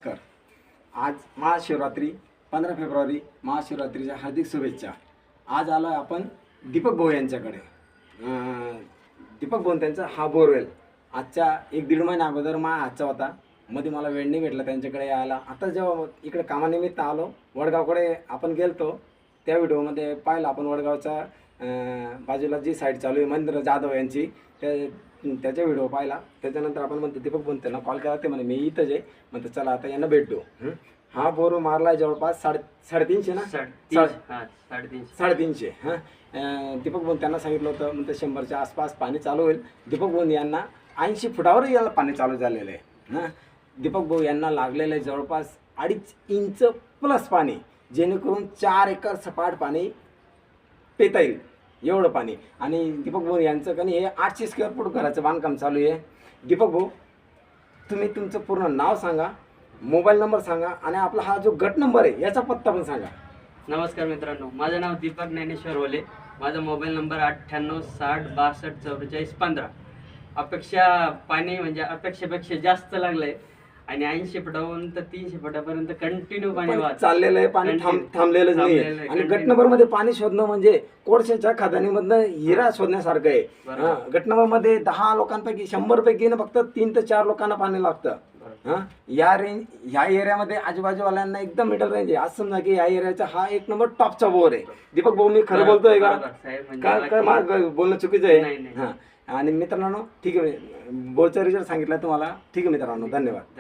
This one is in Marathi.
कर आज महाशिवरात्री 15 फेब्रुवारी महाशिवरात्रीच्या हार्दिक शुभेच्छा। आज आलो आपण दीपक भाऊ यांच्याकडे। दीपक भाऊ त्यांचा हा बोरवेल आजच्या 1-1.5 महिना अगोदर हातचा होता। मध्ये मला वेळ नाही भेटला त्यांच्याकडे यायला। आता जेव्हा इकडे कामानिमित्त आलो वडगावकडे आपण गेलतो त्या व्हिडिओमध्ये पाहिलं आपण वडगावचा बाजूला जी साईड चालू आहे महेंद्र जाधव यांची त्याचा व्हिडिओ पाहिला। त्याच्यानंतर आपण म्हणतो दीपक भाऊ त्यांना कॉल केला, ते म्हणे मी इथंच आहे, म्हणतो चला आता यांना भेटू। हा बोर मारला जवळपास 350 ना 350। दीपक भाऊ त्यांना सांगितलं होतं म्हणतो 100च्या आसपास पाणी चालू होईल। दीपक भाऊ यांना 80 फुटावर याला पाणी चालू झालेलं आहे। दीपक भाऊ यांना लागलेलं आहे जवळपास 2.5 इंच प्लस पाणी, जेणेकरून 4 एकर सपाट पाणी पिता येईल एवढं पाणी। आणि दीपक भाऊ यांचं कणी हे 800 स्क्वेअर फूट घराचं बांधकाम चालू आहे। दीपक भाऊ तुम्ही तुमचं पूर्ण नाव सांगा, मोबाईल नंबर सांगा आणि आपला हा जो गट नंबर आहे याचा पत्ता पण सांगा। नमस्कार मित्रांनो, माझं नाव दीपक ज्ञानेश्वर ओले, माझा मोबाईल नंबर 98 60 62 44 15। अपेक्षा पाणी म्हणजे अपेक्षेपेक्षा जास्त लागलंय आणि 80 फुटावरून तर 300 फुटापर्यंत कंटिन्यू पाणी चाललेलं आहे, पाणी थांबलेलं नाही। आणि गट नंबर मध्ये पाणी शोधणं म्हणजे कोळशाच्या खदानीमधनं हिरा शोधण्यासारखं आहे। गट नंबर मध्ये 10 लोकांपैकी 100 पैकी फक्त 3 ते 4 लोकांना पाणी लागतं। या एरियामध्ये आजूबाजूवाल्यांना एकदम मिडल रेंज आहे। आज समजा की या एरियाचा हा 1 नंबर टॉपचा बोर आहे। दीपक भाऊ मी खरं बोलतोय का? काय माझं बोलणं चुकीचं आहे? आणि मित्रांनो ठीक आहे, बोरचा रिझल्ट सांगितला तुम्हाला। ठीक आहे मित्रांनो, धन्यवाद।